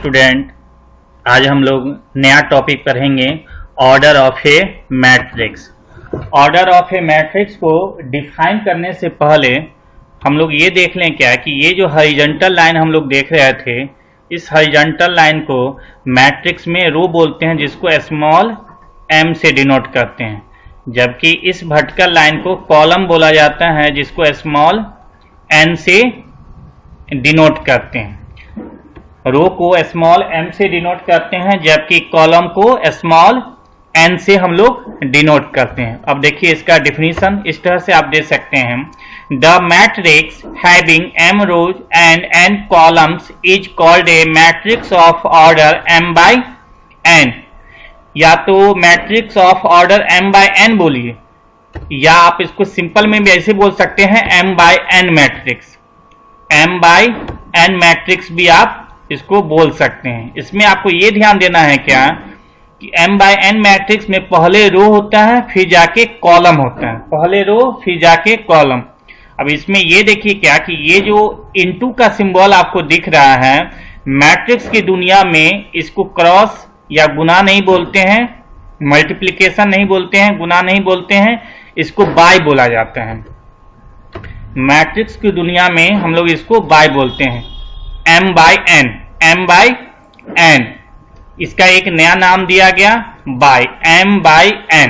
Student, आज हम लोग नया टॉपिक पढ़ेंगे order of A matrix. Order of A matrix को डिफाइन करने से पहले हम लोग ये देख लें क्या कि ये जो हॉरिजॉन्टल लाइन हम लोग देख रहे थे, इस हॉरिजॉन्टल लाइन को मैट्रिक्स में रो बोलते हैं, जिसको स्मॉल m से डिनोट करते हैं, जबकि इस वर्टिकल लाइन को कॉलम बोला जाता है, जिसको स्मॉल n से डिनोट करते हैं। रो को स्मॉल m से डिनोट करते हैं, जबकि कॉलम को स्मॉल n से हम लोग डिनोट करते हैं। अब देखिए इसका डिफिनीशन इस तरह से आप दे सकते हैं, the matrix having m rows and n columns is called a matrix of order m by n। या तो matrix of order m by n बोलिए, या आप इसको सिंपल में भी ऐसे बोल सकते हैं m by n matrix. m by n matrix भी आप इसको बोल सकते हैं। इसमें आपको ये ध्यान देना है क्या कि m बाई n मैट्रिक्स में पहले रो होता है, फिर जाके कॉलम होता है, पहले रो फिर जाके कॉलम। अब इसमें ये देखिए क्या कि ये जो इनटू का सिंबल आपको दिख रहा है, मैट्रिक्स की दुनिया में इसको क्रॉस या गुना नहीं बोलते हैं, मल्टीप्लिकेशन नहीं बोलते हैं, गुना नहीं बोलते हैं, इसको बाय बोला जाता है। मैट्रिक्स की दुनिया में हम लोग इसको बाय बोलते हैं, m by n, m by n। इसका एक नया नाम दिया गया बाय, m बाई n।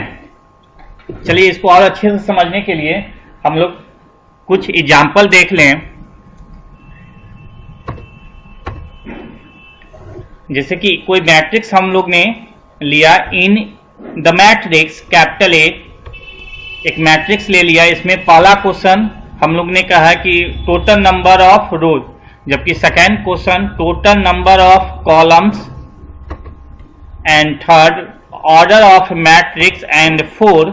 चलिए इसको और अच्छे से समझने के लिए हम लोग कुछ एग्जाम्पल देख लें। जैसे कि कोई मैट्रिक्स हम लोग ने लिया, in the matrix capital A, एक मैट्रिक्स ले लिया। इसमें पहला क्वेश्चन हम लोग ने कहा कि टोटल नंबर ऑफ रोज, जबकि second question total number of columns, and third order of matrix, and four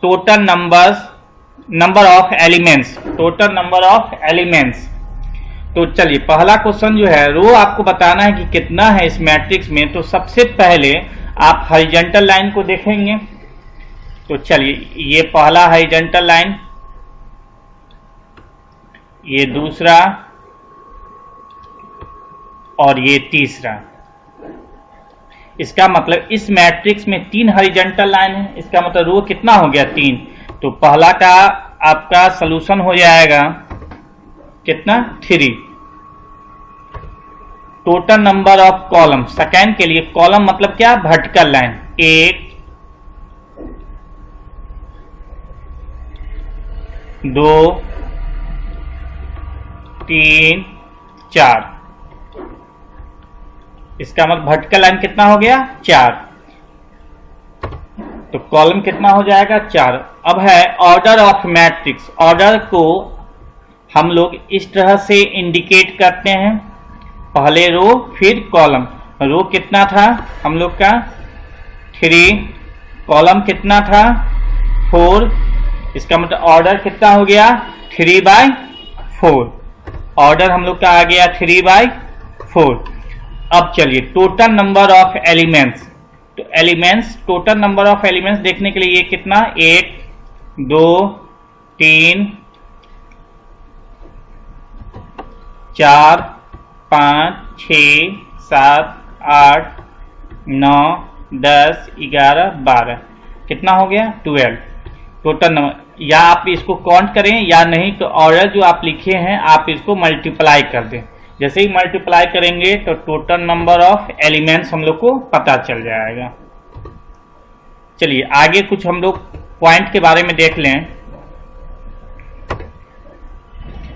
total number of elements, total number of elements. तो चलिए पहला क्वेश्चन जो है, रो आपको बताना है कि कितना है इस मैट्रिक्स में। तो सबसे पहले आप हॉरिजॉन्टल लाइन को देखेंगे। तो चलिए ये पहला हॉरिजॉन्टल लाइन, ये दूसरा और ये तीसरा। इसका मतलब इस मैट्रिक्स में 3 हॉरिजॉन्टल लाइन है, इसका मतलब रो कितना हो गया 3। तो पहला का आपका सॉल्यूशन हो जाएगा कितना 3। Total number of column, second के लिए कॉलम मतलब क्या, वर्टिकल लाइन, 1 2 3 4। इसका मतलब वर्टिकल लाइन कितना हो गया 4, तो कॉलम कितना हो जाएगा 4। अब है ऑर्डर ऑफ मैट्रिक्स। ऑर्डर को हम लोग इस तरह से इंडिकेट करते हैं, पहले रो फिर कॉलम। रो कितना था हम लोग का 3, कॉलम कितना था 4। इसका मतलब ऑर्डर कितना हो गया 3 बाई 4। ऑर्डर हम लोग का आ गया 3 बाई 4। अब चलिए टोटल नंबर ऑफ एलिमेंट्स। तो elements, total number of elements देखने के लिए ये कितना 1 2 3 4 5 6 7 8 9 10 11 12, कितना हो गया 12 टोटल नंबर। या आप इसको काउंट करें या नहीं, तो ऑर्डर जो आप लिखे हैं आप इसको मल्टीप्लाई कर दें। जैसे ही मल्टीप्लाई करेंगे तो टोटल नंबर ऑफ एलिमेंट्स हम लोग को पता चल जाएगा। चलिए आगे कुछ हम लोग पॉइंट के बारे में देख लें।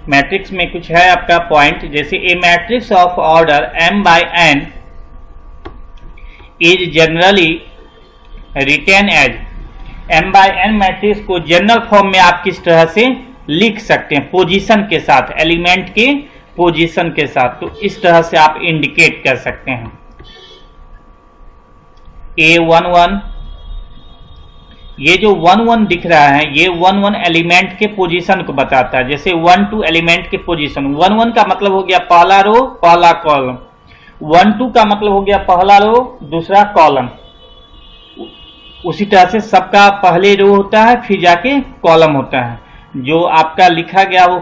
मैट्रिक्स में कुछ है आपका पॉइंट, जैसे a matrix of order m by n is generally written as. m by n matrix को जनरल फॉर्म में आप किस तरह से लिख सकते हैं, पोजीशन के साथ, एलिमेंट के पोजीशन के साथ। तो इस तरह से आप इंडिकेट कर सकते हैं। A11, ये जो 1 1 दिख रहा है, ये 1 1 एलिमेंट के पोजीशन को बताता है। जैसे 1 2 एलिमेंट के पोजीशन, 1 1 का मतलब हो गया पहला रो पहला कॉलम, 1 2 का मतलब हो गया पहला रो दूसरा कॉलम। उसी तरह से सबका पहले रो होता है फिर जाके कॉलम होता है। जो आपका लिखा गया वो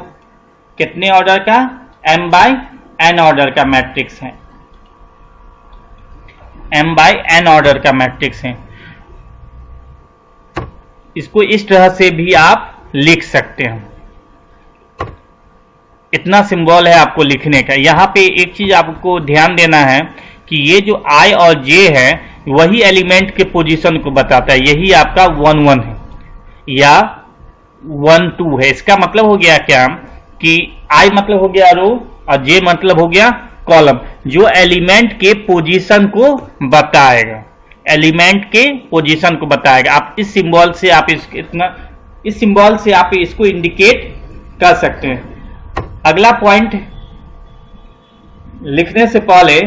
कितने ऑर्डर का m बाई n ऑर्डर का मैट्रिक्स है। m बाई n ऑर्डर का मैट्रिक्स है। इसको इस तरह से भी आप लिख सकते हैं। इतना सिंबल है आपको लिखने का। यहां पे एक चीज आपको ध्यान देना है कि ये जो I और J है वही एलिमेंट के पोजीशन को बताता है। यही आपका 1 1 है या 1 2 है। इसका मतलब हो गया क्या कि I मतलब हो गया रो और J मतलब हो गया कॉलम, जो एलिमेंट के पोजीशन को बताएगा, एलिमेंट के पोजीशन को बताएगा। आप इस सिंबल से आप इस सिंबल से आप इसको इंडिकेट कर सकते हैं। अगला पॉइंट लिखने से पहले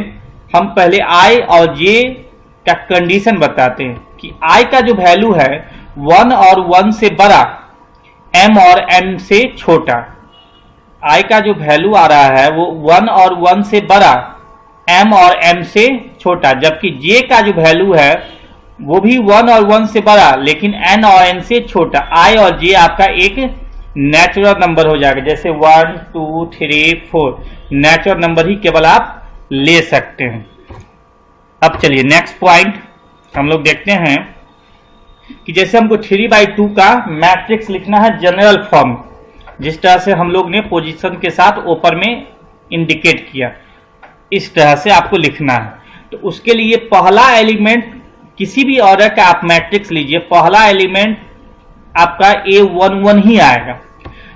हम पहले I और J का कंडीशन बताते हैं कि I का जो वैल्यू है 1 और 1 से बड़ा, M और M से छोटा। I का जो वैल्यू आ रहा है वो 1 और 1 से बड़ा, M और M से छोटा, जबकि J का जो वैल्यू है वो भी 1 और 1 से बड़ा लेकिन N और N से छोटा। I और J आपका एक नेचुरल नंबर हो जाएगा, जैसे 1 2 3 4 नेचुरल नंबर ही केवल आप ले सकते हैं। अब चलिए नेक्स्ट पॉइंट हम लोग देखते हैं कि जैसे हमको 3/2 का मैट्रिक्स लिखना है जनरल फॉर्म, जिस तरह से हम लोग ने पोजीशन के साथ ऊपर में इंडिकेट किया, इस तरह से आपको लिखना है। तो उसके लिए पहला एलिमेंट किसी भी ऑर्डर का आप मैट्रिक्स लीजिए, पहला एलिमेंट आपका A11 ही आएगा।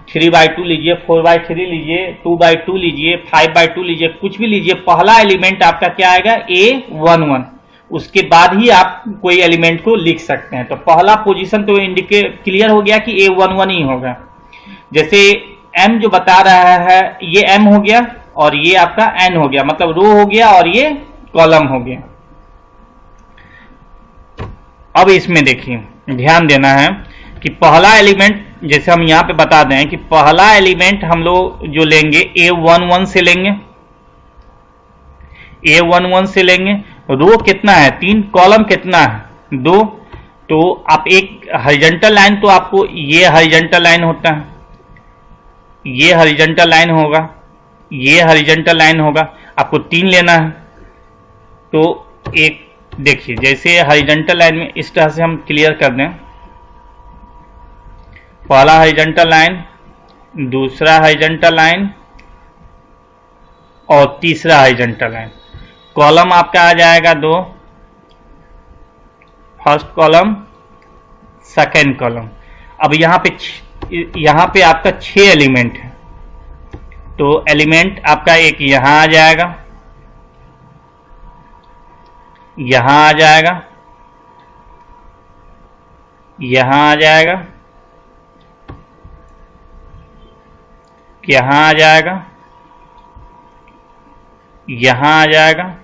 3/2 लीजिए, 4/3 लीजिए, 2/2 लीजिए, 5/2 लीजिए, कुछ भी लीजिए, पहला एलिमेंट आपका क्या आएगा A11। उसके बाद ही आप कोई एलिमेंट को लिख सकते हैं। तो पहला पोजीशन तो इंडिकेट क्लियर हो गया कि A11 ही होगा। जैसे M जो बता रहा है ये M हो गया और ये आपका N हो गया, मतलब रो हो गया और ये कॉलम हो गया। अब इसमें देखिए ध्यान देना है कि पहला एलिमेंट, जैसे हम यहां पे बता दें कि पहला एलिमेंट हम लोग जो लेंगे A11 से लेंगे, A11 से लेंगे। रो कितना है 3, कॉलम कितना है 2। तो आप एक हॉरिजॉन्टल लाइन, तो आपको ये हॉरिजॉन्टल लाइन होता है, ये हॉरिजॉन्टल लाइन होगा, ये हॉरिजॉन्टल लाइन होगा, आपको 3 लेना है। तो एक देखिए जैसे हॉरिजॉन्टल लाइन में इस तरह से हम क्लियर कर दें, पहला हॉरिजॉन्टल लाइन, दूसरा हॉरिजॉन्टल लाइन और तीसरा हॉरिजॉन्टल लाइन। कॉलम आपका आ जाएगा 2, फर्स्ट कॉलम सेकेंड कॉलम। अब यहां पे आपका 6 एलिमेंट है, तो एलिमेंट आपका एक यहां आ जाएगा, यहां आ जाएगा, यहां आ जाएगा, यहां आ जाएगा, यहां आ जाएगा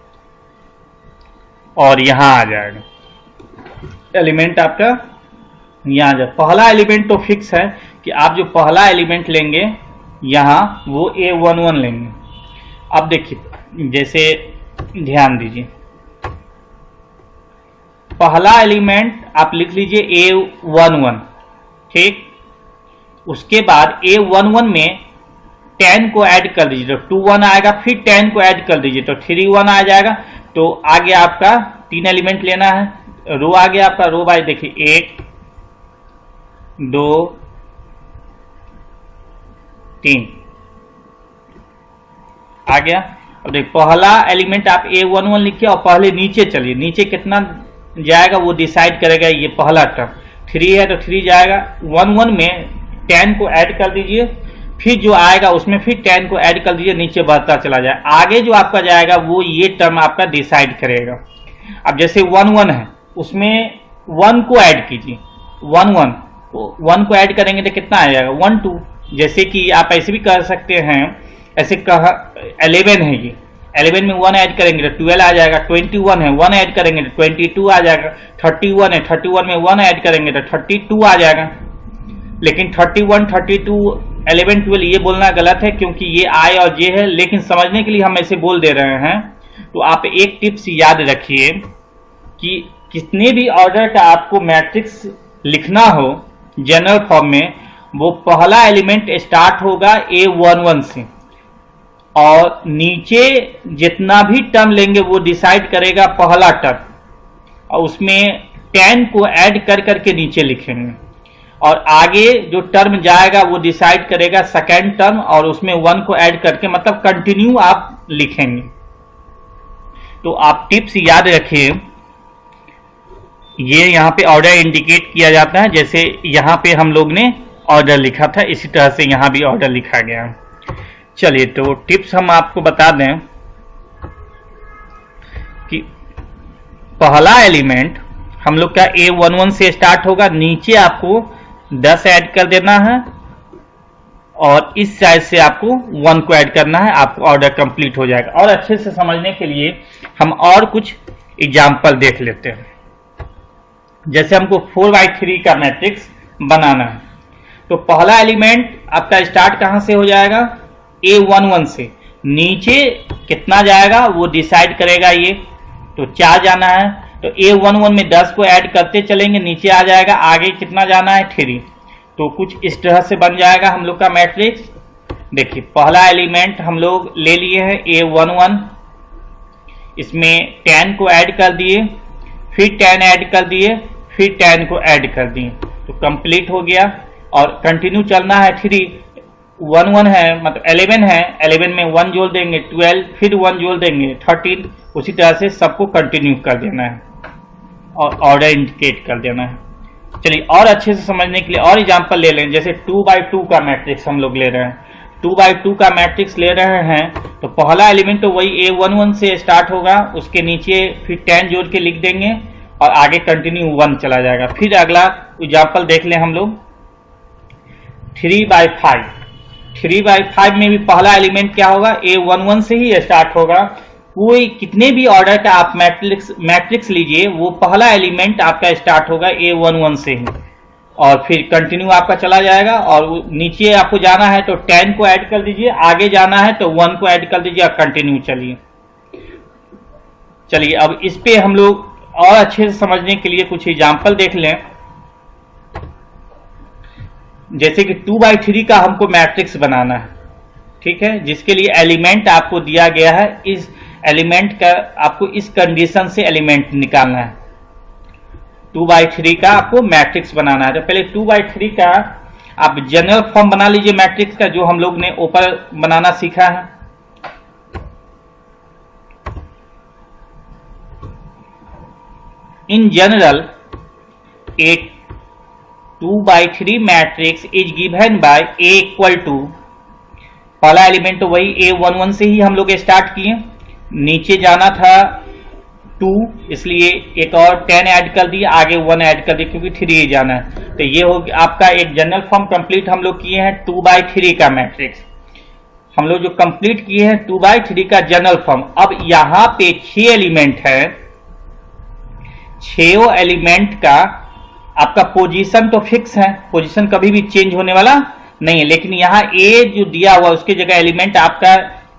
और यहां आ जाएगा। एलिमेंट आपका यहां आ जाए। पहला एलिमेंट तो फिक्स है कि आप जो पहला एलिमेंट लेंगे यहां वो A11 लेंगे। अब देखिए जैसे ध्यान दीजिए, पहला एलिमेंट आप लिख लीजिए A11, ठीक। उसके बाद A11 में 10 को ऐड कर दीजिए तो 2 1 आएगा, फिर 10 को ऐड कर दीजिए तो 3 1 आ जाएगा। तो आगे आपका 3 एलिमेंट लेना है। रो आ गया आपका, रो बाय देखिए 1 2 3 आ गया। अब देखिए पहला एलिमेंट आप A11 लिखिए और पहले नीचे चलिए, नीचे कितना जाएगा वो डिसाइड करेगा ये पहला टर्म। 3 है तो 3 जाएगा, 1 1 में 10 को ऐड कर दीजिए, फिर जो आएगा उसमें फिर 10 को ऐड कर दीजिए, नीचे बढ़ता चला जाए। आगे जो आपका जाएगा वो ये टर्म आपका डिसाइड करेगा। अब जैसे 1 1 है उसमें 1 को ऐड कीजिए, 1 1 1 को ऐड करेंगे तो कितना आ जाएगा 1 2। जैसे कि आप ऐसे भी कर सकते हैं, ऐसे कहा 11 है ये, 11 में 1 ऐड करेंगे तो 12 आ जाएगा। 21 है 1 ऐड करेंगे तो 22 आ जाएगा। 31 है 31 में 1 ऐड करेंगे तो 32 आ जाएगा। लेकिन 31 32 11 12 ये बोलना गलत है क्योंकि ये I और J है, लेकिन समझने के लिए हम ऐसे बोल दे रहे हैं। तो आप एक टिप्स याद रखिए कि कितने भी ऑर्डर का आपको मैट्रिक्स लिखना हो जनरल फॉर्म में, वो पहला एलिमेंट स्टार्ट होगा A11 से। और नीचे जितना भी टर्म लेंगे वो डिसाइड करेगा पहला टर्म, और उसमें 10 को ऐड कर करके नीचे लिखेंगे, और आगे जो टर्म जाएगा वो डिसाइड करेगा सेकेंड टर्म, और उसमें 1 को ऐड करके, मतलब कंटिन्यू आप लिखेंगे। तो आप टिप्स याद रखिए। ये यहाँ पे ऑर्डर इंडिकेट किया जाता है, जैसे यहाँ पे हम लोग ने ऑर्डर लिखा था, इसी तरह से यहाँ भी ऑर्डर लिखा गया। चलिए, तो टिप्स हम आपको बता दें कि पहला एलिमेंट हम लोग का A11 से स्टार्ट होगा, नीचे आपको 10 ऐड कर देना है, और इस साइड से आपको 1 को ऐड करना है, आपको ऑर्डर कंप्लीट हो जाएगा। और अच्छे से समझने के लिए हम और कुछ एग्जाम्पल देख लेते हैं। जैसे हमको 4x3 का मैट्रिक्स बनाना है, तो पहला एलिमेंट आपका स्टार्ट कहां से हो जाएगा? A11 से। नीचे कितना जाएगा वो डिसाइड करेगा ये, तो 4 जाना है, तो A11 में 10 को ऐड करते चलेंगे, नीचे आ जाएगा, आगे कितना जाना है? 3। तो कुछ इस तरह से बन जाएगा हम लोग का मैट्रिक्स। देखिए, पहला एलिमेंट हम लोग ले लिए हैं A11, इसमें 10 को ऐड कर दिए, फिर 10 ऐड कर दिए, फिर 10 को ऐड कर दिए, तो कंप्लीट हो गया। और कंटिन्यू चलना है, 3 11 है, मतलब 11 है, 11 में 1 जोड़ देंगे 12, फिर 1 जोड़ देंगे 13, उसी तरह से सबको कंटिन्यू कर देना है और ऑर्डर इंडिकेट कर देना है। चलिए, और अच्छे से समझने के लिए और एग्जांपल ले लें। जैसे 2x2 का मैट्रिक्स हम लोग ले रहे हैं, 2x2 का मैट्रिक्स ले रहे हैं, तो पहला एलिमेंट तो वही A11 से स्टार्ट होगा, उसके नीचे फिर 10 जोड़ के लिख देंगे, और आगे कंटिन्यू 1 चला जाएगा। फिर अगला एग्जांपल देख लें हम लोग 3x5। 3x5 में भी पहला एलिमेंट क्या होगा? A11 से ही स्टार्ट होगा। कोई कितने भी ऑर्डर का आप मैट्रिक्स लीजिए, वो पहला एलिमेंट आपका स्टार्ट होगा A11 से ही, और फिर कंटिन्यू आपका चला जाएगा। और नीचे आपको जाना है तो 10 को ऐड कर दीजिए, आगे जाना है तो 1 को ऐड कर दीजिए, और कंटिन्यू चलिए। चलिए, अब इस पे हम लोग और अच्छे से समझने के लिए कुछ एग्जाम्पल देख लें। जैसे कि 2x3 का हमको मैट्रिक्स बनाना है, ठीक है, जिसके लिए एलिमेंट आपको दिया गया है, इस एलिमेंट का आपको इस कंडीशन से एलिमेंट निकालना है। 2x3 का आपको मैट्रिक्स बनाना है, तो पहले 2x3 का आप जनरल फॉर्म बना लीजिए मैट्रिक्स का, जो हम लोग ने ऊपर बनाना सीखा है। इन जनरल, एक 2x3 matrix is given by A equal to, पहला एलिमेंट तो वही A11 से ही हम लोग स्टार्ट किए, नीचे जाना था 2, इसलिए एक और 10 ऐड कर दिया, आगे 1 ऐड कर दिया क्योंकि 3 जाना है। तो ये हो आपका एक जनरल फॉर्म कंप्लीट हम लोग किए हैं 2x3 का मैट्रिक्स। हम लोग जो कंप्लीट किए हैं 2x3 का जनरल फॉर्म। अब यहां पे 6 एलिमेंट है, 6 एलिमेंट का आपका पोजीशन तो फिक्स है, पोजीशन कभी भी चेंज होने वाला नहीं है, लेकिन यहां A जो दिया हुआ उसके जगह एलिमेंट आपका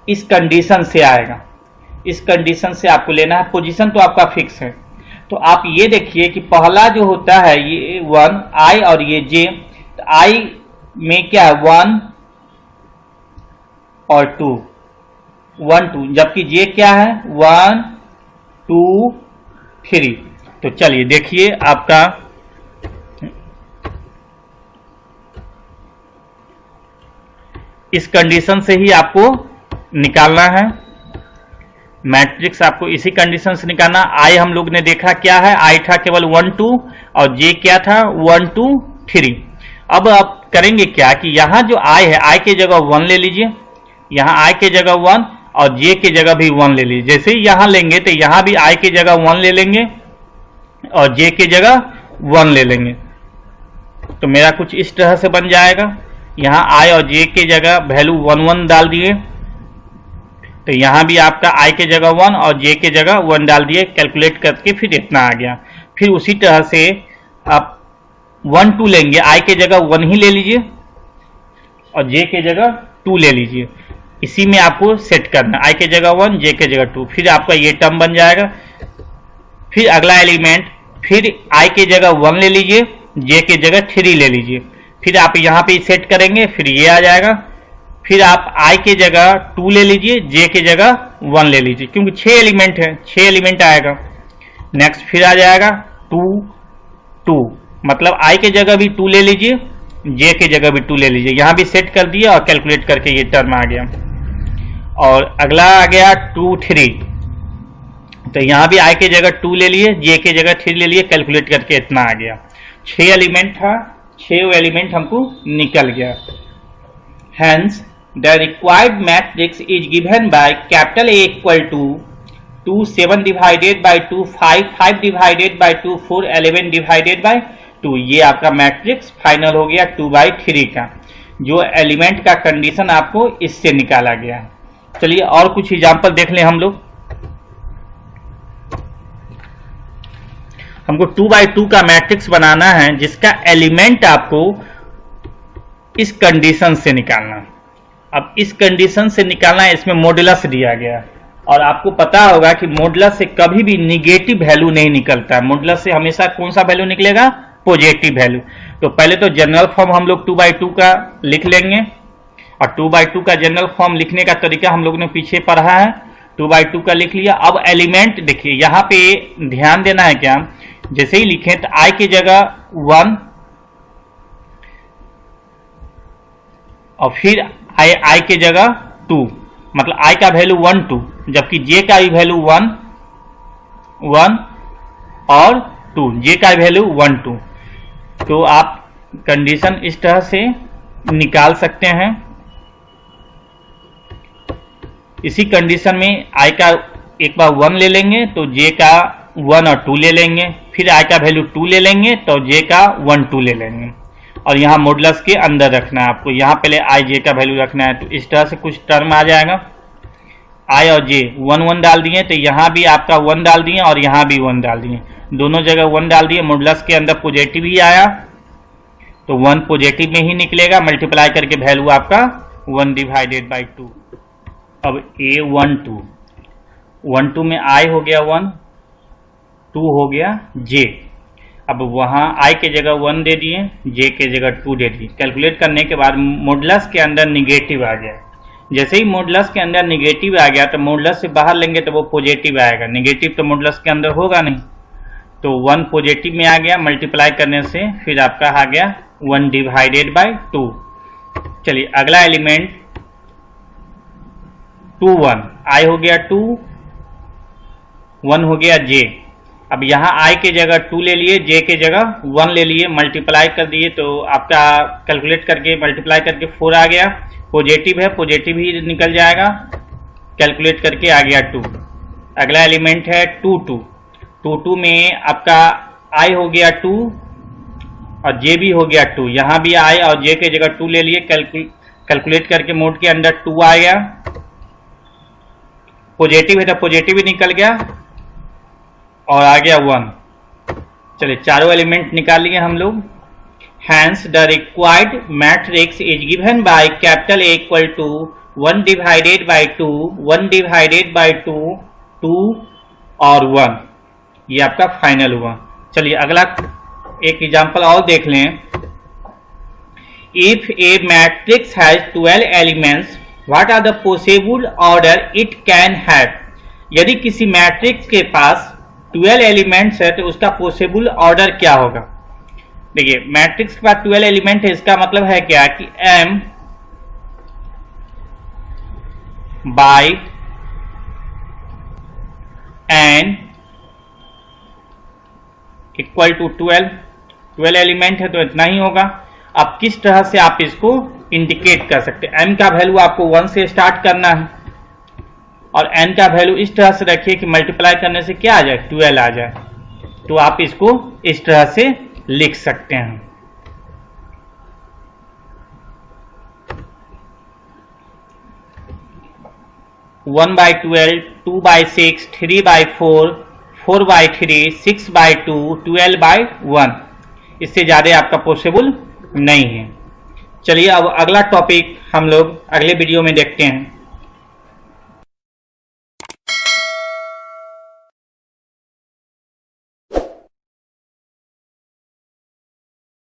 इस कंडीशन से आएगा, इस कंडीशन से आपको लेना है, पोजीशन तो आपका फिक्स है। तो आप ये देखिए कि पहला जो होता है ये 1 I और ये J, तो I में क्या है 1 और 2, 1 2, जबकि J क्या है 1 2 3। तो चलिए देखिए, आपका इस कंडीशन से ही आपको निकालना है मैट्रिक्स, आपको इसी कंडीशन से निकालना। I हम लोग ने देखा क्या है, I था केवल 1 2, और J क्या था 1 2 3। अब आप करेंगे क्या कि यहां जो I है, I के जगह 1 ले लीजिए, यहां I के जगह 1 और J के जगह भी 1 ले लीजिए। जैसे ही यहां लेंगे तो यहां भी I के जगह 1 ले लेंगे और J के जगह 1 ले लेंगे, तो मेरा कुछ इस तरह से बन जाएगा। यहां I और J के जगह वैल्यू 1 1 डाल दिए, तो यहां भी आपका I के जगह 1 और J के जगह 1 डाल दिए, कैलकुलेट करके फिर इतना आ गया। फिर उसी तरह से आप 1 2 लेंगे, I के जगह 1 ही ले लीजिए और J के जगह 2 ले लीजिए, इसी में आपको सेट करना, I के जगह 1 J के जगह 2, फिर आपका ये टर्म बन जाएगा। फिर अगला एलिमेंट, फिर I के जगह 1 ले लीजिए, J के जगह 3 ले लीजिए, फिर आप यहाँ पे सेट करेंगे, फिर ये आ जाएगा, फिर आप i के जगह 2 ले लीजिए, j के जगह 1 ले लीजिए, क्योंकि 6 एलिमेंट है, 6 एलिमेंट आएगा। नेक्स्ट फिर आ जाएगा 2 2, मतलब i के जगह भी 2 ले लीजिए, j के जगह भी 2 ले लीजिए। यहां भी सेट कर दिया और कैलकुलेट करके ये टर्म आ गया। और अगला आ गया 2 3, तो यहां भी i के जगह 2 ले लिए, j के जगह 3 ले लिए, कैलकुलेट करके इतना आ गया। 6 एलिमेंट था, 6 एलिमेंट हमको निकल गया। Hence, the required matrix is given by capital A equal to 2 7 divided by 2 5 5 divided by 2 4 11 divided by 2। ये आपका मैट्रिक्स फाइनल हो गया 2/3 का, जो एलिमेंट का कंडीशन आपको इससे निकाला गया। चलिए और कुछ एग्जांपल देख लें हम लोग। हमको 2/2 का मैट्रिक्स बनाना है, जिसका एलिमेंट आपको इस कंडीशन से निकालना। अब इस कंडीशन से निकालना है, इसमें मॉडुलस दिया गया, और आपको पता होगा कि मॉडुलस से कभी भी निगेटिव वैल्यू नहीं निकलता है। मॉडुलस से हमेशा कौन सा वैल्यू निकलेगा? Positive value. तो पहले तो जनरल फॉर्म हम लोग 2/2 का लिख लेंगे, और 2/2 का जनरल फॉर्म लिखने का तरीका हम लोग ने पीछे पढ़ा है। 2/2 का लिख लिया। अब एलिमेंट देखिए, यहाँ पे ध्यान देना है क्या, जैसे ही लिखें तो i की जगह 1 और फिर i के जगह 2, मतलब i का वैल्यू 1 2, जबकि j का भी वैल्यू 1 1 और 2, j का वैल्यू 1 2। तो आप कंडीशन इस तरह से निकाल सकते हैं। इसी कंडीशन में i का एक बार 1 ले लेंगे तो j का 1 और 2 ले लेंगे, फिर i का वैल्यू 2 ले लेंगे तो j का 1 2 ले लेंगे, और यहाँ मॉडुलस के अंदर रखना है आपको। यहाँ पहले i j का वैल्यू रखना है, तो इस तरह से कुछ टर्म आ जाएगा। i और j 1 1 डाल दिए, तो यहाँ भी आपका 1 डाल दिए और यहाँ भी 1 डाल दिए, दोनों जगह 1 डाल दिए। मॉडुलस के अंदर पॉजिटिव ही आया, तो 1 पॉजिटिव में ही निकलेगा, मल्टीप्लाई करके वैल्यू आपका 1/2। अब a1 2 में i हो गया 1, 2 हो गया j। अब वहां i के जगह 1 दे दिए, j के जगह 2 दे दिए। कैलकुलेट करने के बाद मॉडुलस के अंदर निगेटिव आ गया। जैसे ही मॉडुलस के अंदर निगेटिव आ गया, तो मॉडुलस से बाहर लेंगे तो वो पॉजिटिव आएगा, निगेटिव तो मॉडुलस के अंदर होगा नहीं, तो 1 पॉजिटिव में आ गया। मल्टीप्लाई करने से फिर आपका आ गया 1/2। चलिए अगला एलिमेंट 2 1, i हो गया 2, 1 हो गया j। अब यहाँ i के जगह 2 ले लिए, j के जगह 1 ले लिए, मल्टीप्लाई कर दिए, तो आपका कैलकुलेट करके मल्टीप्लाई करके 4 आ गया। पॉजिटिव है, पॉजिटिव ही निकल जाएगा, कैलकुलेट करके आ गया 2। अगला एलिमेंट है 2 2, 2 2 में आपका i हो गया 2 और j भी हो गया 2। यहाँ भी i और j के जगह 2 ले लिए, कैलकुलेट करके मोड के अंदर 2 आ गया। पॉजिटिव है तो पॉजिटिव ही निकल गया और आ गया 1। चलिए चारों एलिमेंट निकाल लिए हम लोग। Hence the required matrix is given by capital A equal to 1/2, 1/2, 2 और 1। ये आपका फाइनल हुआ। चलिए अगला एक एग्जांपल और देख लें। If a matrix has 12 elements, what are the possible order it can have? यदि किसी मैट्रिक्स के पास 12 एलिमेंट्स है तो उसका पॉसिबल ऑर्डर क्या होगा? देखिए मैट्रिक्स के पास 12 एलिमेंट है, इसका मतलब है क्या कि m by n equal to 12 element है तो इतना ही होगा। अब किस तरह से आप इसको इंडिकेट कर सकते हैं? m का वैल्यू आपको 1 से स्टार्ट करना है और n का वैल्यू इस तरह से रखिए कि मल्टीप्लाई करने से क्या आ जाए? 12 आ जाए। तो आप इसको इस तरह से लिख सकते हैं। One by 12, 2/6, 3/4, 4/3, 6/2, 12/1। इससे ज्यादा आपका पॉसिबल नहीं है। चलिए अब अगला टॉपिक हम लोग अगले वीडियो में देखते हैं।